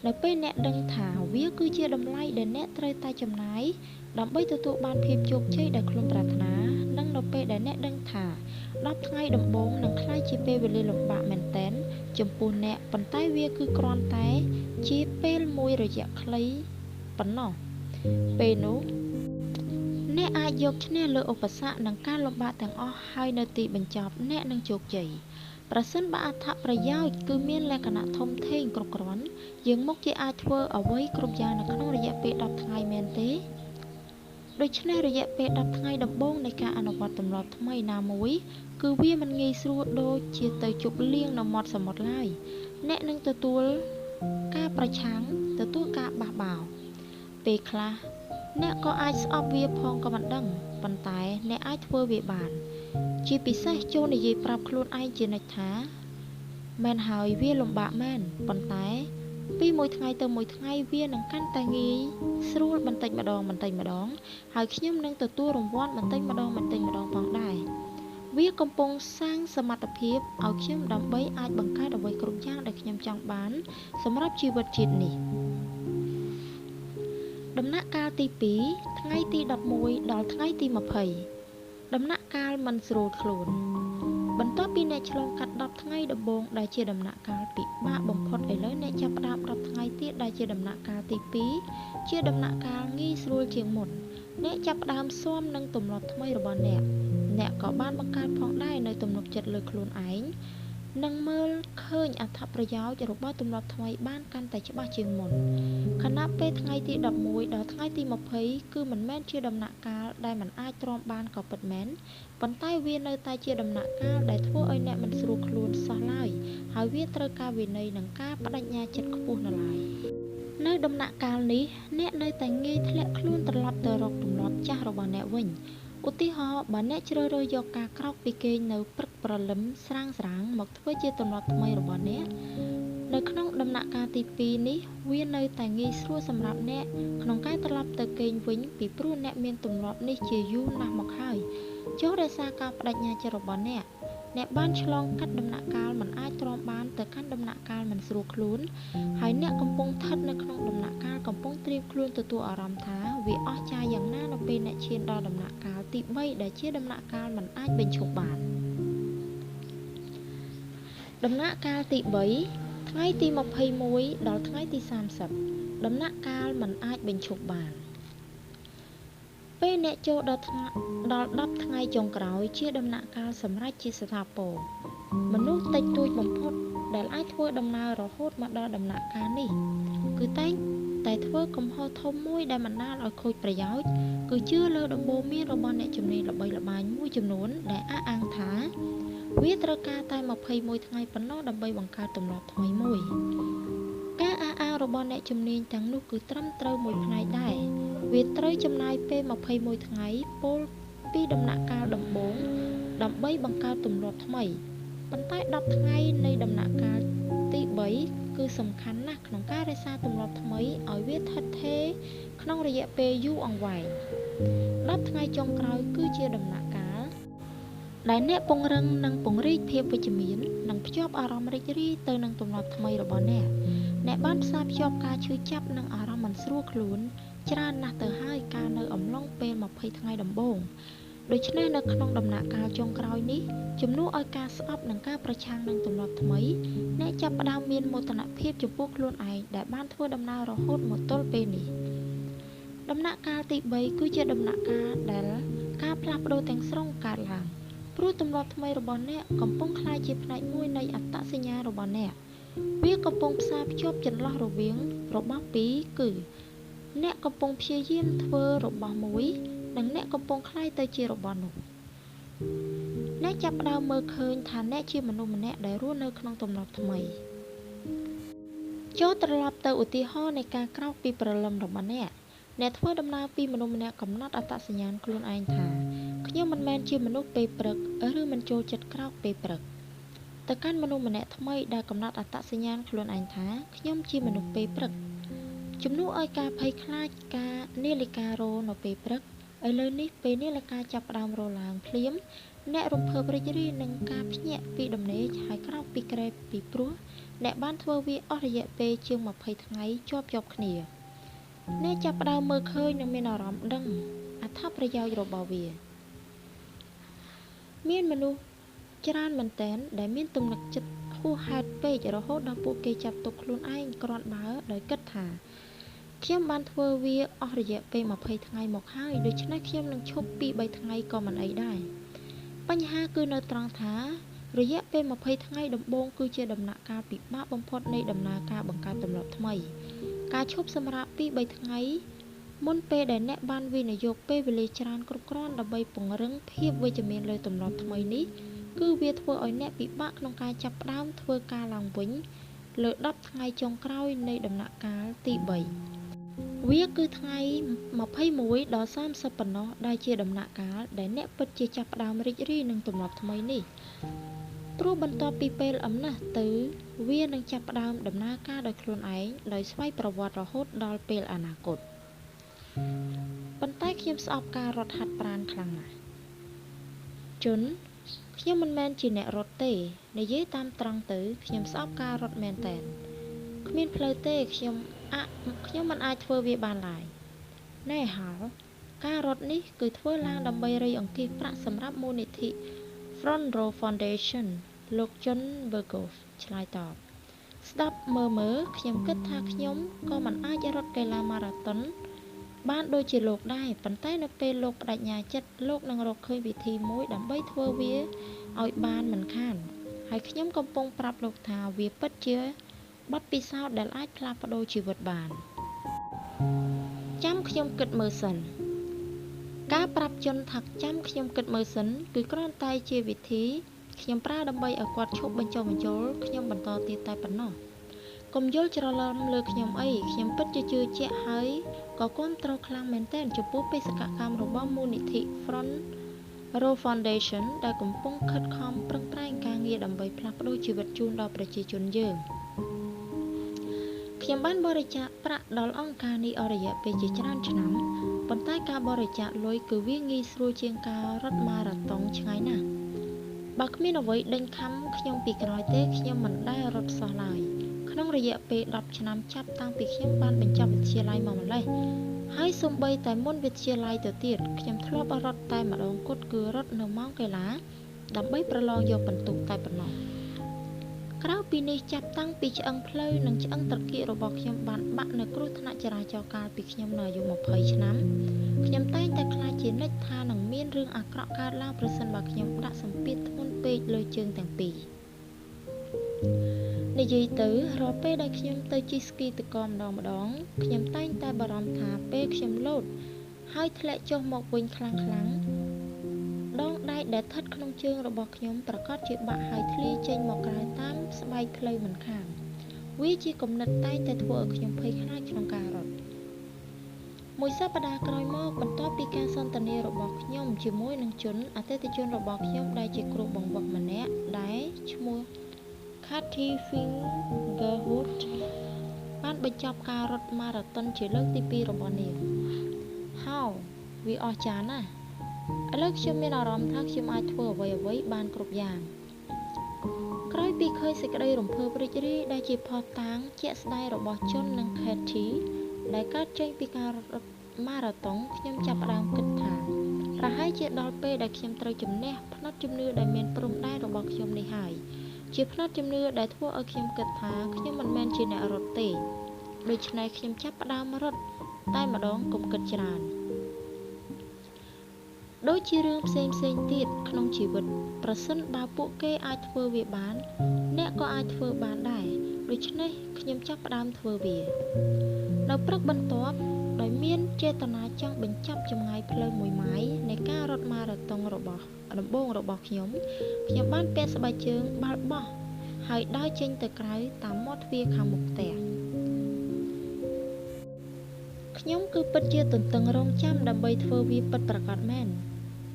Speaker 1: នៅពេលអ្នកដឹងថាវាគឺជាតម្លៃដែលអ្នកត្រូវតែចំណាយដើម្បីទទួលបានភាពជោគជ័យដែលខ្លួនប្រាថ្នានិងនៅពេលដែលអ្នកដឹងថា10ថ្ងៃដំបូងនឹងក្លាយជាពេលវេលាលំបាកមែនទែនចំពោះអ្នកប៉ុន្តែវាគឺគ្រាន់តែជាពេលមួយរយៈខ្លីប៉ុណ្ណោះពេលនោះអ្នកអាចយកឈ្នះលើឧបសគ្គនិងការលំបាកទាំងអស់ហើយនៅទីបញ្ចប់អ្នកនឹងជោគជ័យ ប្រសិនបើអត្ថប្រយោជន៍គឺមានលក្ខណៈធំធេងគ្រប់គ្រាន់យើងមុខជាអាចធ្វើអ្វីគ្រប់យ៉ាងនៅក្នុងរយៈពេល10ថ្ងៃមែនទេដូច្នេះរយៈពេល10ថ្ងៃដំបូងនៃការអនុវត្តទម្លាប់ថ្មីណាមួយគឺវាមិនងាយស្រួលដូចជាទៅជប់លៀងនៅមាត់សមុទ្រឡើយអ្នកនឹងទទួលការប្រឆាំងទទួលការបះបោរពេលខ្លះអ្នកក៏អាចស្អប់វាផងក៏មិនដឹងប៉ុន្តែអ្នកអាចធ្វើវាបានជាពិសេសចូលនិយាយប្រាប់ខ្លួនឯងជានិច្ចថាមែនហើយវាលំបាកមែនប៉ុន្តែពីមួយថ្ងៃទៅមួយថ្ងៃវានឹងកាន់តែងាយស្រួលបន្តិចម្ដងហើយខ្ញុំនឹងទទួលរង្វាន់បន្តិចម្ដងផងដែរវាកំពុងសាងសមត្ថភាពឲ្យខ្ញុំដើម្បីអាចបង្កើតអ្វីគ្រប់យ៉ាងដែលខ្ញុំចង់បានសម្រាប់ជីវិតជាតិនេះដំណាក់កាលទី2ថ្ងៃទី11ដល់ថ្ងៃទី20ដំណាក់កាលមិនស្រួលខ្លួនបន្ទាប់ពីអ្នកឆ្លងកាត់10ថ្ងៃដំបូងដែលជាដំណាក់កាលពិបាកបំផុតឥឡូវអ្នកចាប់ផ្ដើម10ថ្ងៃទៀតដែលជាដំណាក់កាលទី2ជាដំណាក់កាលងាយស្រួលជាងមុនអ្នកចាប់ផ្ដើមស៊ាំនឹងទម្លាប់ថ្មីរបស់អ្នកក៏បានបង្កើតផងដែរនៅទំនុកចិត្តលើខ្លួនឯងនិងមើលឃើញអត្ថប្រយោជន៍របស់ទម្លាប់ថ្មីបានកាន់តែច្បាស់ជាងមុនខណៈពេលថ្ងៃទី11ដល់ថ្ងៃទី20គឺមិនមែនជាដំណាក់កាលដែលមិនអាចទ្រាំបានក៏ពិតមែនប៉ុន្តែវានៅតែជាដំណាក់កាលដែលធ្វើឲ្យអ្នកមិនស្រួលខ្លួនសោះឡើយហើយវាត្រូវការវិន័យនិងការបដិញ្ញាចិត្តខ្ពស់នៅឡើយនៅដំណាក់កាលនេះអ្នកនៅតែងាយធ្លាក់ខ្លួនត្រឡប់ទៅរកទម្លាប់ចាស់របស់អ្នកវិញឧទាហរណ៍បើអ្នកជ្រើសរើសយកការក្រោកពីគេងនៅព្រឹកព្រលឹមស្រាងៗមកធ្វើជាទម្លាប់ថ្មីរបស់អ្នកនៅក្នុងដំណាក់កាលទី2នេះវានៅតែងាយស្រួលសម្រាប់អ្នកក្នុងការត្រឡប់ទៅគេងវិញពីព្រោះអ្នកមានទម្លាប់នេះជាយូរណាស់មកហើយចុះរក្សាការបដិញ្ញាចិត្តរបស់អ្នកបានឆ្លងកាត់ដំណាក់កាលមិនអាចទ្រាំបានទៅកាន់ដំណាក់កាលមិនស្រួលខ្លួនហើយអ្នកកំពុងស្ថិតនៅក្នុងដំណាក់កាលកំពុងត្រៀមខ្លួនទទួលអារម្មណ៍ថាវាអស្ចារ្យយ៉ាងណានៅពេលអ្នកឈានដល់ដំណាក់កាលទី3ដែលជាដំណាក់កាលមិនអាចបញ្ឈប់បានដំណាក់កាលទី3ថ្ងៃទី21ដល់ថ្ងៃទី30ដំណាក់កាលមិនអាចបញ្ឈប់បានពេលអ្នកចូលដល់10ថ្ងៃចុងក្រោយជាដំណាក់កាលសម្រាប់ជាស្ថាពរមនុស្សតិចតួចបំផុតដែលអាចធ្វើដំណើររហូតមកដល់ដំណាក់កាលនេះគឺតែធ្វើកំហុសធំមួយដែលបណ្ដាលឲ្យខូចប្រយោជន៍គឺជឿលើដំបូន្មានរបស់អ្នកជំនាញល្បីល្បាញមួយចំនួនដែលអះអាងថាវាត្រូវការតែ21ថ្ងៃប៉ុណ្ណោះដើម្បីបង្កើតទម្លាប់ថ្មីមួយការអះអាងរបស់អ្នកជំនាញទាំងនោះគឺត្រឹមត្រូវមួយផ្នែកដែរវាត្រូវចំណាយពេល21ថ្ងៃពោលពីដំណាក់កាលដំបូងដើម្បីបង្កើតទម្លាប់ថ្មីប៉ុន្តែ10ថ្ងៃនៃដំណាក់កាលទី3គឺសំខាន់ណាស់ក្នុងការរក្សាទម្លាប់ថ្មីឲ្យវាថិតថេរក្នុងរយៈពេលយូរអង្វែង10ថ្ងៃចុងក្រោយគឺជាដំណាក់កាលដែលអ្នកពង្រឹងនិងពង្រីកភាពវិជ្ជមាននិងភ្ជាប់អារម្មណ៍រីករាយទៅនឹងទម្លាប់ថ្មីរបស់អ្នកបានផ្សារភ្ជាប់ការឈឺចាប់និងអារម្មណ៍មិនស្រួលខ្លួនច្រើនណាស់ទៅហើយកាលនៅអំឡុងពេល20ថ្ងៃដំបូងដូច្នេះនៅក្នុងដំណាក់កាលចុងក្រោយនេះជំនួសឲ្យការស្អប់និងការប្រឆាំងនឹងទម្លាប់ថ្មីអ្នកចាប់ផ្ដើមមានមោទនភាពចំពោះខ្លួនឯងដែលបានធ្វើដំណើររហូតមកទល់ពេលនេះដំណាក់កាលទី3គឺជាដំណាក់កាលដែលការផ្លាស់ប្ដូរទាំងស្រុងកើតឡើងព្រោះទម្លាប់ថ្មីរបស់អ្នកកំពុងក្លាយជាផ្នែកមួយនៃអត្តសញ្ញាណរបស់អ្នកវាកំពុងផ្សារភ្ជាប់ចន្លោះរវាងរបស់ពីរគឺអ្នកកំពុងព្យាយាមធ្វើរបស់មួយនិងអ្នកកំពុងក្លាយទៅជារបស់នោះអ្នកចាប់ផ្ដើមមើលឃើញថាអ្នកជាមនុស្សម្នាក់ដែលរស់នៅក្នុងទម្លាប់ថ្មីចូលត្រឡប់ទៅឧទាហរណ៍នៃការក្រោកពីព្រលឹមរបស់អ្នកធ្វើដំណើរពីមនុស្សម្នាក់កំណត់អត្តសញ្ញាណខ្លួនឯងថាខ្ញុំមិនមែនជាមនុស្សពេលព្រឹកឬមិនចូលចិត្តក្រោកពេលព្រឹកទៅកាន់មនុស្សម្នាក់ថ្មីដែលកំណត់អត្តសញ្ញាណខ្លួនឯងថាខ្ញុំជាមនុស្សពេលព្រឹកជំនួសឲ្យការភ័យខ្លាចការនាឡិការោនៅពេលព្រឹកឥឡូវនេះពេលនាឡិកាចាប់ផ្ដើមរឡើងភ្លាមអ្នករំភើបរីករាយនឹងការភ្ញាក់ពីដំណេកហើយក្រោកពីក្រែពីព្រោះអ្នកបានធ្វើវាអស់រយៈពេលជាង20ថ្ងៃជាប់គ្នាអ្នកចាប់ផ្ដើមមើលឃើញនិងមានអារម្មណ៍ដឹងអត្ថប្រយោជន៍របស់វាមានមនុស្សច្រើនមែនទែនដែលមានទំនុកចិត្តហួសហេតុពេករហូតដល់ពួកគេចាប់ទុកខ្លួនឯងគ្រាន់បើដោយគិតថាខ្ញុំបានធ្វើវាអស់រយៈពេល20ថ្ងៃមកហើយដូច្នេះខ្ញុំនឹងឈប់ពី3ថ្ងៃក៏មិនអីដែរបញ្ហាគឺនៅត្រង់ថា រយៈពេល20ថ្ងៃដំបូងគឺជាដំណាក់កាលពិបាកបំផុតនៃដំណើរការបង្កើតទម្លាប់ថ្មីការឈប់សម្រាកពី3ថ្ងៃមុនពេលដែលអ្នកបានវិនិយោគពេលវេលាច្រើនគ្រប់គ្រាន់ដើម្បីពង្រឹងភាពវិជ្ជមានលើទម្លាប់ថ្មីនេះគឺវាធ្វើឲ្យអ្នកពិបាកក្នុងការចាប់ផ្ដើមធ្វើការឡើងវិញលើ10ថ្ងៃចុងក្រោយនៃដំណាក់កាលទី3វាគឺថ្ងៃ21ដល់30ប៉ុណ្ណោះដែលជាដំណាក់កាលដែលអ្នកពិតជាចាប់ផ្ដើមរីករាយនឹងទម្លាប់ថ្មីនេះព្រោះបន្ទាប់ពីពេលអំណះទៅវានឹងចាប់ផ្ដើមដំណើរការដោយខ្លួនឯងដោយស្វ័យប្រវត្តិរហូតដល់ពេលអនាគតប៉ុន្តែខ្ញុំស្អប់ការរត់ហាត់ប្រាណខ្លាំងណាស់ជនខ្ញុំមិនមែនជាអ្នករត់ទេនិយាយតាមត្រង់ទៅខ្ញុំស្អប់ការរត់មែនទែនគ្មានផ្លូវទេខ្ញុំមិនអាចធ្វើវាបានឡើយណែហៅការរត់នេះគឺធ្វើឡើងដើម្បីរៃអង្គាសប្រាក់សម្រាប់មូលនិធិ Front Row Foundation លោក John Berghoff ឆ្លើយតបស្ដាប់មើលខ្ញុំគិតថាខ្ញុំក៏មិនអាចរត់កីឡាម៉ារ៉ាតុនបានដូចជាលោកដែរប៉ុន្តែនៅពេលលោកបដិញ្ញាចិត្តលោកនឹងរកឃើញវិធីមួយដើម្បីធ្វើវាឲ្យបានមិនខានហើយខ្ញុំកំពុងប្រាប់លោកថាវាពិតជាបទពិសោធន៍ដែលអាចផ្លាស់ប្ដូរជីវិតបានចាំខ្ញុំគិតមើលសិនការប្រាប់ជនថាចាំខ្ញុំគិតមើលសិនគឺគ្រាន់តែជាវិធីខ្ញុំប្រើដើម្បីឲ្យគាត់ឈប់បញ្ចុះបញ្ចូលខ្ញុំបន្តទៀតតែប៉ុណ្ណោះកុំយល់ច្រឡំលើខ្ញុំអីខ្ញុំពិតជាជឿជាក់ហើយក៏គាំទ្រខ្លាំងមែនទែនចំពោះបេសកកម្មរបស់មូលនិធិ Front Row Foundation ដែលកំពុងខិតខំប្រឹងប្រែងការងារដើម្បីផ្លាស់ប្ដូរជីវិតជូនដល់ប្រជាជនយើងខ្ញុំបានបរិច្ចាគប្រាក់ដល់អង្គការនេះអស់រយៈពេលជាច្រើនឆ្នាំប៉ុន្តែការបរិច្ចាគលុយគឺវាងាយស្រួលជាងការរត់ម៉ារ៉ាតុងឆ្ងាយណាស់បើគ្មានអ្វីដេញខំខ្ញុំពីក្រោយទេខ្ញុំមិនដែលរត់សោះឡើយក្នុងរយៈពេល10ឆ្នាំចាប់តាំងពីខ្ញុំបានបញ្ចប់វិទ្យាល័យមកម្លេះហើយសូម្បីតែមុនវិទ្យាល័យទៅទៀតខ្ញុំធ្លាប់រត់តែម្ដងគត់គឺរត់នៅម៉ោងកីឡាដើម្បីប្រឡងយកពិន្ទុតែប៉ុណ្ណោះក្រៅពីនេះចាប់តាំងពីឆ្អឹងផ្លូវនិងឆ្អឹងត្រគាករបស់ខ្ញុំបានបាក់នៅគ្រោះថ្នាក់ចរាចរណ៍កាលពីខ្ញុំនៅអាយុ20ឆ្នាំខ្ញុំតែងតែខ្លាចជានិច្ចថានឹងមានរឿងអាក្រក់កើតឡើងប្រសិនបើខ្ញុំដាក់សម្ពាធធ្ងន់ពេកលើជើងទាំងពីរនិយាយទៅរាល់ពេលដែលខ្ញុំទៅជិះស្គីទឹកកម្ដងខ្ញុំតែងតែបារម្ភថាពេលខ្ញុំលោតហើយធ្លាក់ចុះមកវិញខ្លាំងដងដែកដែលស្ថិតក្នុងជើងរបស់ខ្ញុំប្រកាសជាបាក់ហើយធ្លាយចេញមកក្រៅតាមស្បែកផ្លូវមិនខានវាជាគំនិតតែងតែធ្វើឲ្យខ្ញុំភ័យខ្លាចក្នុងការរត់មួយសប្តាហ៍ក្រោយមកបន្ទាប់ពីការសន្ទនារបស់ខ្ញុំជាមួយនឹងជនអតិថិជនរបស់ខ្ញុំដែលជាគ្រូបង្វឹកម្នាក់ដែលឈ្មោះ Kathy Fingerhut បានបញ្ចប់ការរត់ម៉ារ៉ាតុនជាលើកទី2របស់នាងហើយវាអស្ចារ្យណាស់ឥឡូវខ្ញុំមានអារម្មណ៍ថាខ្ញុំអាចធ្វើអ្វីបានគ្រប់យ៉ាងក្រោយពីឃើញសេចក្តីរំភើបរីករាយដែលជាភស្តុតាងជាក់ស្ដែងរបស់ជននិង Kathy ដែលកើតចេញពីការរត់ម៉ារ៉ាតុងខ្ញុំចាប់ផ្ដើមគិតថាប្រហែលជាដល់ពេលដែលខ្ញុំត្រូវជំនះផ្នត់ជំនឿដែលមានព្រំដែនរបស់ខ្ញុំនេះហើយជាផ្នត់ជំនឿដែលធ្វើឲ្យខ្ញុំគិតថាខ្ញុំមិនមែនជាអ្នករត់ទេដូច្នេះខ្ញុំចាប់ផ្ដើមរត់តែម្ដងកុំគិតច្រើនដូចជារឿងផ្សេងទៀតក្នុងជីវិតប្រសិនបើពួកគេអាចធ្វើវាបានអ្នកក៏អាចធ្វើបានដែរដូច្នេះខ្ញុំចាប់ផ្ដើមធ្វើវានៅព្រឹកបន្ទាប់ដោយមានចេតនាចង់បញ្ចប់ចម្ងាយផ្លូវ1ម៉ាយនៃការរត់ម៉ារ៉ាតុងរបស់ដំបូងរបស់ខ្ញុំបានពាក់ស្បែកជើងបាល់បោះហើយដើរចេញទៅក្រៅតាមមាត់ទ្វារខាងមុខផ្ទះខ្ញុំគឺពិតជាទន្ទឹងរង់ចាំដើម្បីធ្វើវាពិតប្រាកដមែន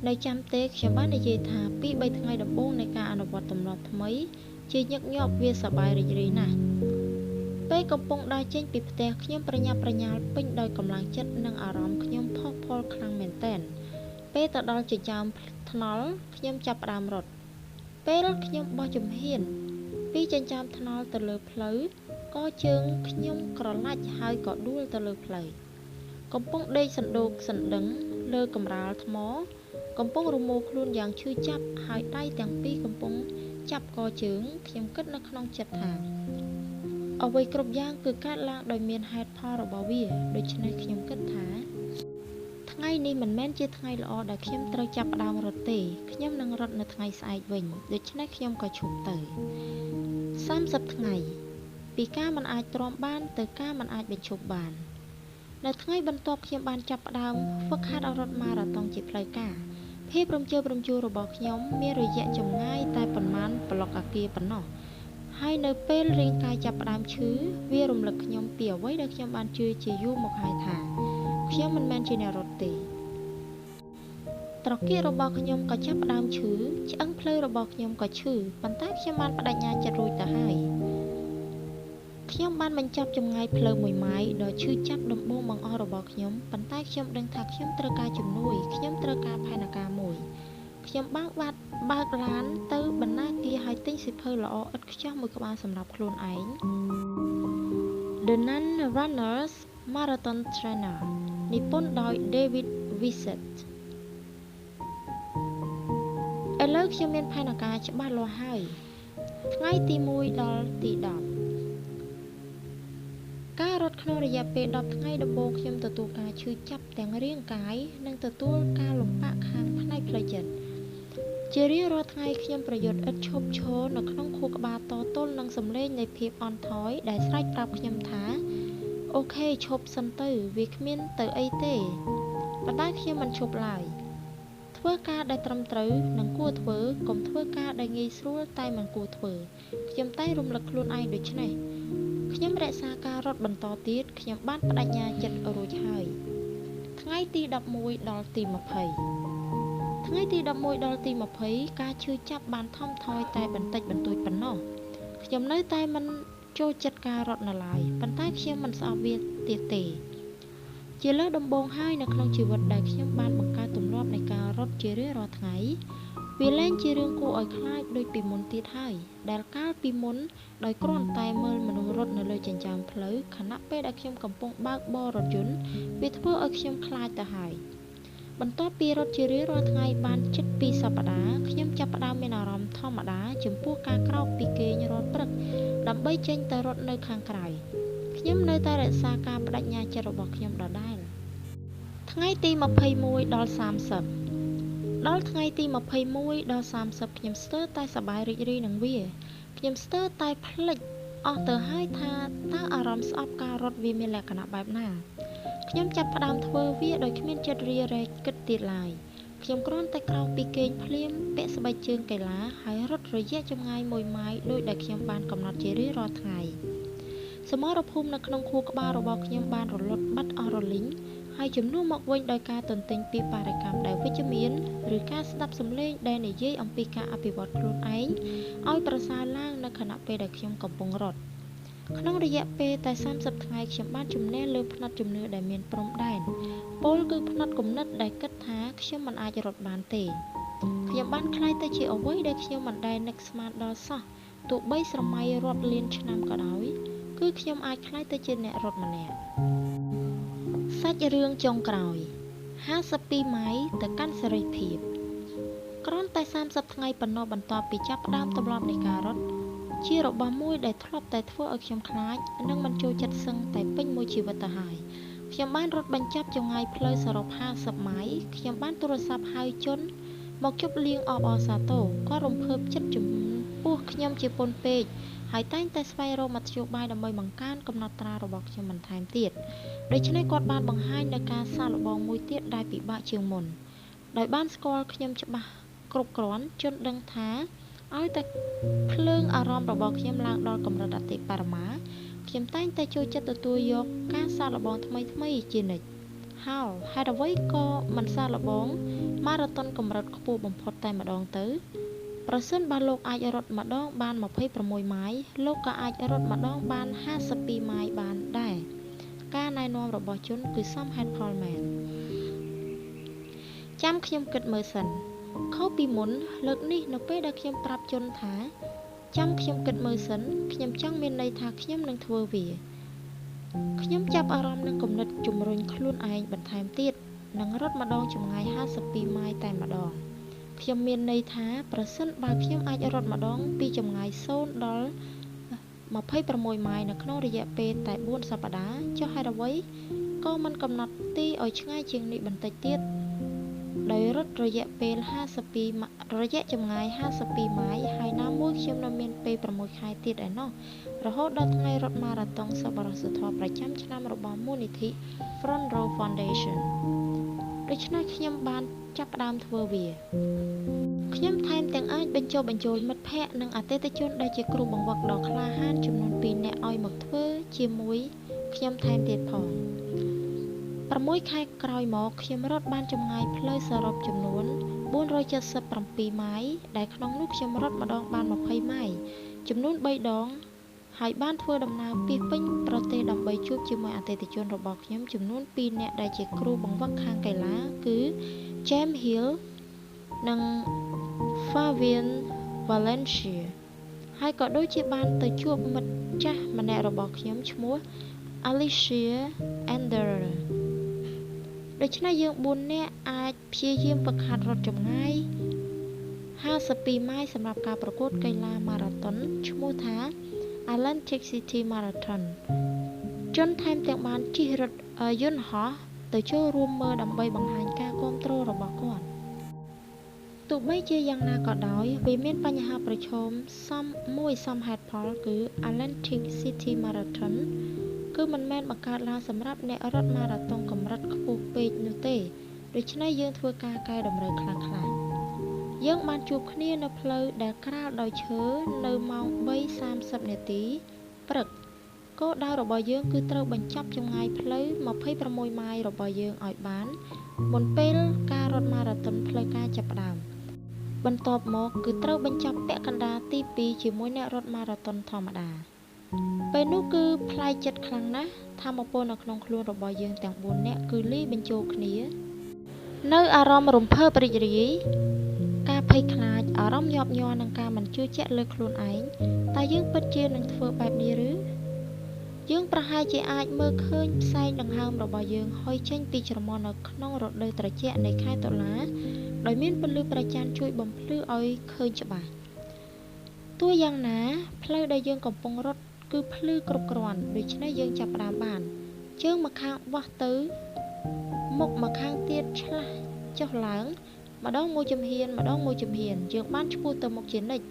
Speaker 1: នៅចាំទេខ្ញុំបាននិយាយថាពី3ថ្ងៃដំបូងនៃការអនុវត្តទម្លាប់ថ្មីជាញឹកញាប់វាសប្បាយរីករាយណាស់ពេលកំពុងដើរចេញពីផ្ទះខ្ញុំប្រញាប់ប្រញាល់ពេញដោយកម្លាំងចិត្តនិងអារម្មណ៍ខ្ញុំផុសផុលខ្លាំងមែនទែនពេលទៅដល់ចិញ្ចើមថ្នល់ខ្ញុំចាប់ផ្ដើមរត់ពេលខ្ញុំបោះជំហានពីចិញ្ចើមថ្នល់ទៅលើផ្លូវក៏ជើងខ្ញុំក្រឡាច់ហើយក៏ដួលទៅលើផ្លូវកំពុងដេកសណ្ដូកសណ្ដឹងលើកម្រាលថ្មកំពុងរមូរខ្លួនយ៉ាងឈឺចាប់ហើយដៃទាំងពីរកំពុងចាប់កជើងខ្ញុំគិតនៅក្នុងចិត្តថាអ្វីគ្រប់យ៉ាងគឺកើតឡើងដោយមានហេតុផលរបស់វាដូច្នេះខ្ញុំគិតថា ថ្ងៃនេះមិនមែនជាថ្ងៃល្អដែលខ្ញុំត្រូវចាប់ផ្ដើមរត់ទេខ្ញុំនឹងរត់នៅថ្ងៃស្អែកវិញដូច្នេះខ្ញុំក៏ឈប់ទៅ30ថ្ងៃពីការមិនអាចទ្រាំបានទៅការមិនអាចបញ្ឈប់បាននៅថ្ងៃបន្ទាប់ខ្ញុំបានចាប់ផ្ដើមហ្វឹកហាត់រត់ម៉ារ៉ាតុងជាផ្លូវការភាពរំជើបរំជួលរបស់ខ្ញុំមានរយៈចម្ងាយតែប៉ុន្មានប្លុកអាគារប៉ុណ្ណោះហើយនៅពេលរាងកាយចាប់ផ្ដើមឈឺវារំលឹកខ្ញុំពីអ្វីដែលខ្ញុំបានជឿជាយូរមកហើយថាខ្ញុំមិនមែនជាអ្នករត់ទេត្រគាករបស់ខ្ញុំក៏ចាប់ផ្ដើមឈឺឆ្អឹងភ្លៅរបស់ខ្ញុំក៏ឈឺប៉ុន្តែខ្ញុំបានបដិញ្ញាចិត្តរួចទៅហើយខ្ញុំបានបញ្ចប់ចម្ងាយផ្លូវមួយម៉ាយដ៏ឈឺចាប់ដំបូងបង្អស់របស់ខ្ញុំប៉ុន្តែខ្ញុំដឹងថាខ្ញុំត្រូវការជំនួយខ្ញុំត្រូវការផែនការមួយខ្ញុំបើកឡានទៅបណ្ណាគារហើយទិញសៀវភៅល្អឥតខ្ចោះមួយក្បាលសម្រាប់ខ្លួនឯង The Non-Runners Marathon Trainer និពន្ធដោយ David Wissett ឥឡូវខ្ញុំមានផែនការច្បាស់លាស់ហើយថ្ងៃទី1ដល់ទី10ការរត់ក្នុងរយៈពេល10ថ្ងៃដំបូងខ្ញុំទទួលការឈឺចាប់ទាំងរាងកាយនិងទទួលការលំបាកខាងផ្នែកផ្លូវចិត្តជារៀងរាល់ថ្ងៃខ្ញុំប្រយុទ្ធឥតឈប់ឈរនៅក្នុងខួរក្បាលតទល់នឹងសំឡេងនៃភាពអន់ថយដែលស្រែកប្រាប់ខ្ញុំថាអូខេឈប់សិនទៅវាគ្មានទៅអីទេប៉ុន្តែខ្ញុំមិនឈប់ឡើយធ្វើការដែលត្រឹមត្រូវនិងគួរធ្វើកុំធ្វើការដែលងាយស្រួលតែមិនគួរធ្វើខ្ញុំតែងរំលឹកខ្លួនឯងដូចនេះខ្ញុំរក្សាការរត់បន្តទៀតខ្ញុំបានបដិញ្ញាចិត្តរួចហើយថ្ងៃទី11ដល់ទី20ថ្ងៃទី11ដល់ទី20ការឈឺចាប់បានថមថយតែបន្តិចបន្តួចប៉ុណ្ណោះខ្ញុំនៅតែមិនចូលចិត្តការរត់នៅឡើយប៉ុន្តែខ្ញុំមិនស្អប់វាទៀតទេជាលើកដំបូងហើយនៅក្នុងជីវិតដែលខ្ញុំបានបង្កើតទម្លាប់នៃការរត់ជារៀងរាល់ថ្ងៃវាលែងជារឿងគួរឲ្យខ្លាចដូចពីមុនទៀតហើយដែលកាលពីមុនដោយគ្រាន់តែមើលមនុស្សរត់នៅលើចិញ្ចើមផ្លូវខណៈពេលដែលខ្ញុំកំពុងបើកបររថយន្តវាធ្វើឲ្យខ្ញុំខ្លាចទៅហើយបន្ទាប់ពីរត់ជារៀងរាល់ថ្ងៃបានជិត2សប្តាហ៍ខ្ញុំចាប់ផ្ដើមមានអារម្មណ៍ធម្មតាចំពោះការក្រោកពីគេងរាល់ព្រឹកដើម្បីចេញទៅរត់នៅខាងក្រៅខ្ញុំនៅតែរក្សាការបដិញ្ញាចិត្តរបស់ខ្ញុំដដែលថ្ងៃទី21ដល់30ដល់ថ្ងៃទី21ដល់30ខ្ញុំស្ទើរតែសប្បាយរីករាយនឹងវាខ្ញុំស្ទើរតែភ្លេចអស់ទៅហើយថាតើអារម្មណ៍ស្អប់ការរត់វាមានលក្ខណៈបែបណាខ្ញុំចាប់ផ្ដើមធ្វើវាដោយគ្មានចិត្តរារែកគិតទៀតឡើយខ្ញុំគ្រាន់តែក្រោកពីគេងភ្លាមពាក់ស្បែកជើងកីឡាហើយរត់រយៈចម្ងាយ1ម៉ាយដោយដែលខ្ញុំបានកំណត់ជារៀងរាល់ថ្ងៃសមរភូមិនៅក្នុងខួរក្បាលរបស់ខ្ញុំបានរលត់បាត់អស់រលីងហើយជំនួសមកវិញដោយការទន្ទិញពីបរិកម្មដែលវិជ្ជមានឬការស្ដាប់សំឡេងដែលនិយាយអំពីការអភិវឌ្ឍខ្លួនឯងឲ្យប្រសើរឡើងនៅខណៈពេលដែលខ្ញុំកំពុងរត់ក្នុងរយៈពេលតែ30ថ្ងៃខ្ញុំបានជំនះលើផ្នត់ជំនឿដែលមានព្រំដែនពោលគឺផ្នត់គំនិតដែលគិតថាខ្ញុំមិនអាចរត់បានទេខ្ញុំបានក្លាយទៅជាអ្វីដែលខ្ញុំមិនដែលនឹកស្មានដល់សោះទោះបីស្រមៃរត់លានឆ្នាំក៏ដោយគឺខ្ញុំអាចក្លាយទៅជាអ្នករត់ម្នាក់សាច់រឿងចុងក្រោយ52ម៉ៃទៅកាន់សេរីភាពគ្រាន់តែ30ថ្ងៃប៉ុណ្ណោះបន្ទាប់ពីចាប់ផ្ដើមទម្លាប់នៃការរត់ជារបស់មួយដែលធ្លាប់តែធ្វើឲ្យខ្ញុំខ្លាចនិងមិនចូលចិត្តសឹងតែពេញមួយជីវិតទៅហើយខ្ញុំបានរត់បញ្ចប់ចម្ងាយផ្លូវសរុប50ម៉ៃខ្ញុំបានទូរស័ព្ទហៅជនមកជប់លៀងអបអរសាទរគាត់រំភើបចិត្តចំពោះខ្ញុំជាពន់ពេកហើយតែងតែស្វែងរកមធ្យោបាយដើម្បីបង្កើនកំណត់ត្រារបស់ខ្ញុំបន្ថែមទៀតដូច្នេះគាត់បានបង្ហាញនូវការសាកល្បងមួយទៀតដែលពិបាកជាងមុនដោយបានស្គាល់ខ្ញុំច្បាស់គ្រប់គ្រាន់ជនដឹងថាឲ្យតែភ្លើងអារម្មណ៍របស់ខ្ញុំឡើងដល់កម្រិតអតិបរមាខ្ញុំតែងតែចូលចិត្តទទួលយកការសាកល្បងថ្មីៗជានិច្ចហើយហេតុអ្វីក៏មិនសាកល្បងម៉ារ៉ាតុនកម្រិតខ្ពស់បំផុតតែម្ដងទៅប្រសិនបើលោកអាចរត់ម្ដងបាន26ម៉ាយលោកក៏អាចរត់ម្ដងបាន52ម៉ាយបានដែរការណែនាំរបស់ជនគឺសមហេតុផលមែនចាំខ្ញុំគិតមើលសិនខុសពីមុនលើកនេះនៅពេលដែលខ្ញុំប្រាប់ជនថាចាំខ្ញុំគិតមើលសិនខ្ញុំចង់មានន័យថាខ្ញុំនឹងធ្វើវាខ្ញុំចាប់អារម្មណ៍នឹងគំនិតជំរុញខ្លួនឯងបន្ថែមទៀតនឹងរត់ម្ដងចម្ងាយ52ម៉ាយតែម្ដងខ្ញុំមានន័យថាប្រសិនបើខ្ញុំអាចរត់ម្ដងពីចម្ងាយ0ដល់26ម៉ាយនៅក្នុងរយៈពេលតែ4សប្តាហ៍ចុះហេតុអ្វី ក៏មិនកំណត់ទីឲ្យឆ្ងាយជាងនេះបន្តិចទៀតដោយរត់រយៈពេល52រយៈចម្ងាយ52ម៉ាយហើយណាមួយខ្ញុំនៅមានពេល6ខែទៀតឯណោះរហូតដល់ថ្ងៃរត់ម៉ារ៉ាតុងសប្បុរសធម៌ប្រចាំឆ្នាំរបស់មូលនិធិ Front Row Foundation ដូច្នេះខ្ញុំបានចាប់ផ្ដើមធ្វើវាខ្ញុំថែមទាំងអាចបញ្ចុះបញ្ចូលមិត្តភ័ក្តិនិងអតិថិជនដែលជាគ្រូបង្វឹកដ៏ក្លាហានចំនួន2នាក់ឲ្យមកធ្វើជាមួយខ្ញុំថែមទៀតផង6ខែក្រោយមកខ្ញុំរត់បានចម្ងាយផ្លូវសរុបចំនួន477ម៉ាយដែលក្នុងនោះខ្ញុំរត់ម្ដងបាន20ម៉ាយចំនួន3ដងហើយបានធ្វើដំណើរពាសពេញប្រទេសដើម្បីជួបជាមួយអតិថិជនរបស់ខ្ញុំចំនួន2នាក់ដែលជាគ្រូបង្វឹកខាងកីឡាគឺ James Hill និង Fabian Valencia ហើយក៏ដូចជាបានទៅជួបមិត្តចាស់ម្នាក់របស់ខ្ញុំឈ្មោះ Alicia Ender ដូច្នេះយើង4នាក់អាចព្យាយាមហ្វឹកហាត់រត់ចម្ងាយ52ម៉ាយសម្រាប់ការប្រកួតកីឡាម៉ារ៉ាតុនឈ្មោះថា Atlantic City Marathon ជនថែមទាំងបានជិះរថយន្តហោះទៅចូលរួមមើលដើម្បីបង្ហាញការគាំទ្ររបស់គាត់ទោះបីជាយ៉ាងណាក៏ដោយវាមានបញ្ហាប្រឈមសមហេតុផលគឺ Atlantic City Marathon គឺមិនមែនបង្កើតឡើងសម្រាប់អ្នករត់ម៉ារ៉ាតុងកម្រិតខ្ពស់ពេកនោះទេដូច្នេះយើងធ្វើការកែតម្រូវខ្លាំងៗយើងបានជួបគ្នានៅផ្លូវដែលក្រាលដោយឈើនៅម៉ោង 3:30 នាទីព្រឹកគោលដៅរបស់យើងគឺត្រូវបញ្ចប់ចម្ងាយផ្លូវ26ម៉ាយរបស់យើងឲ្យបានមុនពេលការរត់ម៉ារ៉ាតុនផ្លូវការចាប់ផ្ដើមបន្ទាប់មកគឺត្រូវបញ្ចប់ពាក់កណ្ដាលទី2ជាមួយអ្នករត់ម៉ារ៉ាតុនធម្មតាពេលនោះគឺប្លែកចិត្តខ្លាំងណាស់ថាមពលនៅក្នុងខ្លួនរបស់យើងទាំង4នាក់គឺលាយបញ្ចូលគ្នានៅអារម្មណ៍រំភើបរីករាយការភ័យខ្លាចអារម្មណ៍ញាប់ញ័រនិងការមិនជឿជាក់លើខ្លួនឯងតែយើងពិតជានឹងធ្វើបែបនេះឬយើងប្រហែលជាអាចមើលឃើញផ្សែងដង្ហើមរបស់យើងហុយចេញពីច្រមុះនៅក្នុងរដូវត្រជាក់នៃខែតុលាដោយមានពន្លឺព្រះច័ន្ទជួយបំភ្លឺឲ្យឃើញច្បាស់ទោះយ៉ាងណាផ្លូវដែលយើងកំពុងរត់គឺភ្លឺគ្រប់គ្រាន់ដូច្នេះយើងចាប់ផ្ដើមបានជើងម្ខាងបោះទៅមុខម្ខាងទៀតឆ្លាស់ចុះឡើងម្ដងមួយជំហានយើងបានឆ្ពោះទៅមុខជានិច្ច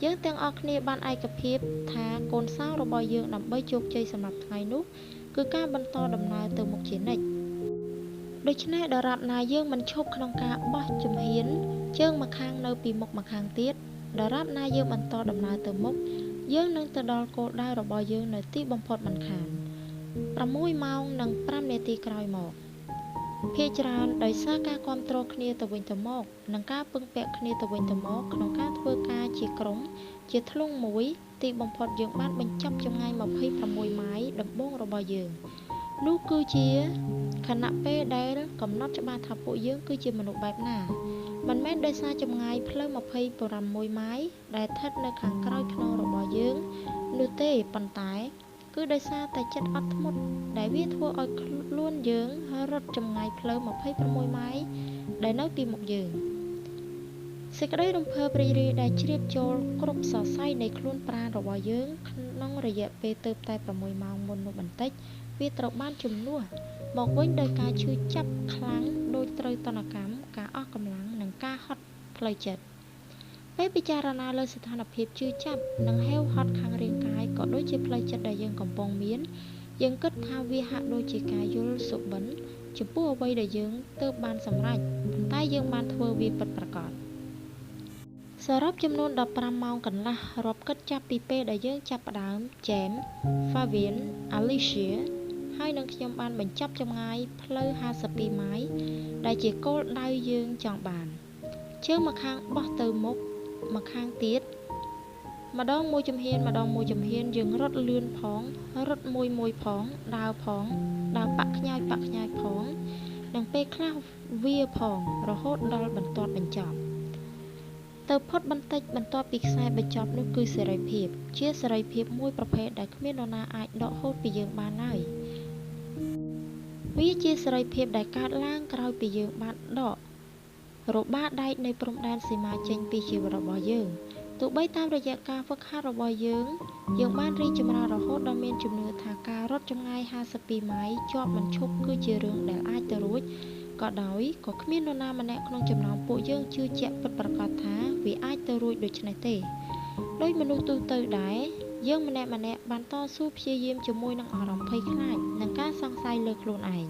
Speaker 1: យើងទាំងអស់គ្នាបានឯកភាពថាកូនសោរបស់យើងដើម្បីជោគជ័យសម្រាប់ថ្ងៃនោះគឺការបន្តដំណើរទៅមុខជានិច្ចដូច្នេះដរាបណាយើងមិនឈប់ក្នុងការបោះជំហានជើងម្ខាងនៅពីមុខម្ខាងទៀតដរាបណាយើងបន្តដំណើរទៅមុខយើងនឹងទៅដល់គោលដៅរបស់យើងនៅទីបំផុតមិនខាន6ម៉ោងនិង5នាទីក្រោយមកភាគច្រើនដោយសារការគាំទ្រគ្នាទៅវិញទៅមកនិងការពឹងពាក់គ្នាទៅវិញទៅមកក្នុងការធ្វើការជាក្រុមជាធ្លុងមួយទីបំផុតយើងបានបញ្ចប់ចម្ងាយ26ម៉ាយដំបូងរបស់យើងនោះគឺជាខណៈពេលដែលកំណត់ច្បាស់ថាពួកយើងគឺជាមនុស្សបែបណាមិនមែនដោយសារចម្ងាយផ្លូវ26ម៉ាយដែលស្ថិតនៅខាងក្រោយខ្នងរបស់យើងនោះទេប៉ុន្តែគឺដោយសារតែចិត្តអត់ធ្មត់ដែលវាធ្វើឲ្យខ្លួនយើងរត់ចម្ងាយផ្លូវ26ម៉ាយដែលនៅពីមុខយើងសេចក្តីរំភើបរីករាយដែលជ្រាបចូលគ្រប់សរសៃនៃខ្លួនប្រាណរបស់យើងក្នុងរយៈពេលទៅតែ6ម៉ោងមុននោះបន្តិចវាត្រូវបានជំនួសមកវិញដោយការឈឺចាប់ខ្លាំងដោយត្រូវតនកម្មការអស់កម្លាំងនិងការហត់ផ្លូវចិត្តពេលពិចារណាលើស្ថានភាពឈឺចាប់និងហេវហត់ខាងរាងកាយក៏ដូចជាផ្លូវចិត្តដែលយើងកំពុងមានយើងគិតថាវាហាក់ដូចជាការយល់សុបិនចំពោះអ្វីដែលយើងទើបបានសម្រេចប៉ុន្តែយើងបានធ្វើវាពិតប្រាកដសរុបចំនួន15ម៉ោងកន្លះរាប់គិតចាប់ពីពេលដែលយើងចាប់ផ្ដើម James, Fabian, Alicia ហើយនិងខ្ញុំបានបញ្ចប់ចម្ងាយផ្លូវ52ម៉ាយដែលជាគោលដៅយើងចង់បានជើងម្ខាងបោះទៅមុខម្ខាងទៀតម្ដងមួយជំហានយើងរត់លឿនផងរត់មួយផងដើរបាក់ខ្ញាយផងនិងពេលខ្លះវាផងរហូតដល់បន្ទាត់បញ្ចប់ទៅផុតបន្តិចបន្ទាប់ពីខ្សែបញ្ចប់នោះគឺសេរីភាពជាសេរីភាពមួយប្រភេទដែលគ្មាននរណាអាចដកហូតពីយើងបានឡើយវាជាសេរីភាពដែលកើតឡើងក្រោយពីយើងបានដករបាដែកនៃព្រំដែនសីមាចេញពីជីវិតរបស់យើង ទោះបីតាមរយៈការហ្វឹកហាត់របស់យើងបានរីកចម្រើនរហូតដល់មានជំនឿថាការរត់ចម្ងាយ52ម៉ាយជាប់មិនឈប់គឺជារឿងដែលអាចទៅរួចក៏ដោយក៏គ្មាននរណាម្នាក់ក្នុងចំណោមពួកយើងជឿជាក់ពិតប្រាកដថាវាអាចទៅរួចដូច្នេះទេដោយមនុស្សទូទៅដែរយើងម្នាក់បានតស៊ូព្យាយាមជាមួយនឹងអារម្មណ៍ភ័យខ្លាចនិងការសង្ស័យលើខ្លួនឯង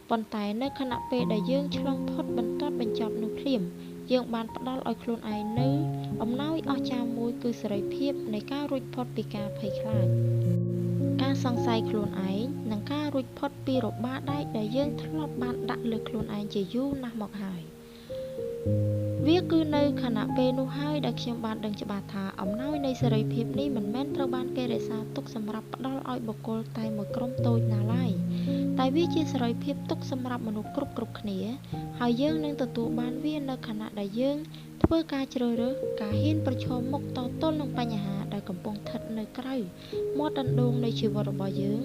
Speaker 1: ប៉ុន្តែនៅខណៈពេលដែលយើងឆ្លងផុតបន្ទាត់បញ្ចប់នោះភ្លាមយើងបានផ្ដល់ឲ្យខ្លួនឯងនូវអំណោយអស្ចារ្យមួយគឺសេរីភាពនៃការរួចផុតពីការភ័យខ្លាចការសង្ស័យខ្លួនឯងនិងការរួចផុតពីរបាដែកដែលយើងធ្លាប់បានដាក់លើខ្លួនឯងជាយូរណាស់មកហើយវាគឺនៅខណៈពេលនោះហើយដែលខ្ញុំបានដឹងច្បាស់ថាអំណោយនៃសេរីភាពនេះមិនមែនត្រូវបានគេរក្សាទុកសម្រាប់ផ្ដល់ឲ្យបុគ្គលតែមួយក្រុមតូចណាឡើយតែវាជាសេរីភាពទុកសម្រាប់មនុស្សគ្រប់គ្នាហើយយើងនឹងទទួលបានវានៅខណៈដែលយើងធ្វើការជ្រើសរើសការហ៊ានប្រឈមមុខតទល់នឹងបញ្ហាដែលកំពុងស្ថិតនៅក្រៅមាត់ដណ្ដូងនៃជីវិតរបស់យើង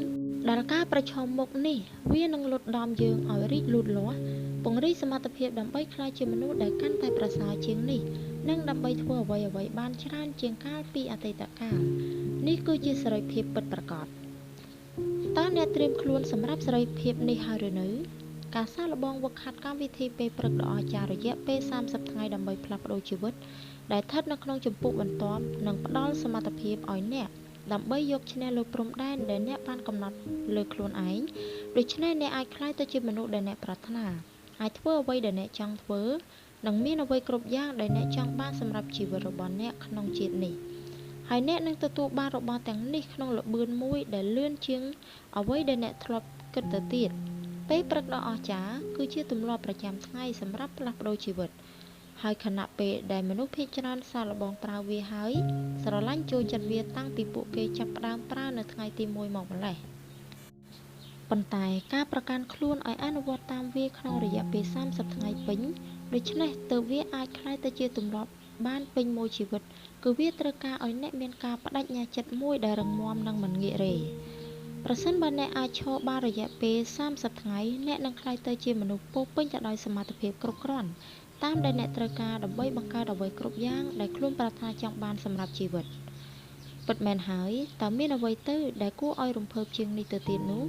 Speaker 1: ដែលការប្រឈមមុខនេះវានឹងលុតដំយើងឲ្យរីកលូតលាស់ពង្រីកសមត្ថភាពដើម្បីក្លាយជាមនុស្សដែលកាន់តែប្រសើរជាងនេះនិងដើម្បីធ្វើអ្វីៗបានច្រើនជាងកាលពីអតីតកាលនេះគឺជាសេរីភាពពិតប្រាកដតើអ្នកត្រៀមខ្លួនសម្រាប់សេរីភាពនេះហើយឬនៅការសាកល្បងហ្វឹកហាត់កម្មវិធីពេលព្រឹកដ៏អស្ចារ្យរយៈពេល30ថ្ងៃដើម្បីផ្លាស់ប្ដូរជីវិតដែលស្ថិតនៅក្នុងជំពូកបន្ទាប់និងផ្ដល់សមត្ថភាពឲ្យអ្នកដើម្បីយកឈ្នះលើព្រំដែនដែលអ្នកបានកំណត់លើខ្លួនឯងដូច្នេះអ្នកអាចក្លាយទៅជាមនុស្សដែលអ្នកប្រាថ្នាអាចធ្វើអ្វីដែលអ្នកចង់ធ្វើនិងមានអ្វីគ្រប់យ៉ាងដែលអ្នកចង់បានសម្រាប់ជីវិតរបស់អ្នកក្នុងជាតិនេះហើយអ្នកនឹងទទួលបានរបស់ទាំងនេះក្នុងល្បឿនមួយដែលលឿនជាងអ្វីដែលអ្នកធ្លាប់គិតទៅទៀតពេលព្រឹកដ៏អស្ចារ្យគឺជាទម្លាប់ប្រចាំថ្ងៃសម្រាប់ផ្លាស់ប្ដូរជីវិតហើយខណៈពេលដែលមនុស្សភាគច្រើនសាកល្បងប្រើវាហើយស្រឡាញ់ចូលចិត្តវាតាំងពីពួកគេចាប់ផ្ដើមប្រើនៅថ្ងៃទី1មកម្លេះប៉ុន្តែការប្រកាន់ខ្លួនឲ្យអនុវត្តតាមវាក្នុងរយៈពេល30ថ្ងៃពេញដូច្នេះទើបវាអាចក្លាយទៅជាទម្លាប់បានពេញមួយជីវិតគឺវាត្រូវការឲ្យអ្នកមានការបដិញ្ញាចិត្តមួយដែលរឹងមាំនិងមិនងាករេប្រសិនបើអ្នកអាចឈរបានរយៈពេល30ថ្ងៃអ្នកនឹងក្លាយទៅជាមនុស្សពោរពេញទៅដោយសមត្ថភាពគ្រប់គ្រាន់តាមដែលអ្នកត្រូវការដើម្បីបង្កើតអ្វីគ្រប់យ៉ាងដែលខ្លួនប្រាថ្នាចង់បានសម្រាប់ជីវិតពិតមែនហើយតើមានអ្វីទៅដែលគួរឲ្យរំភើបជាងនេះទៅទៀតនោះ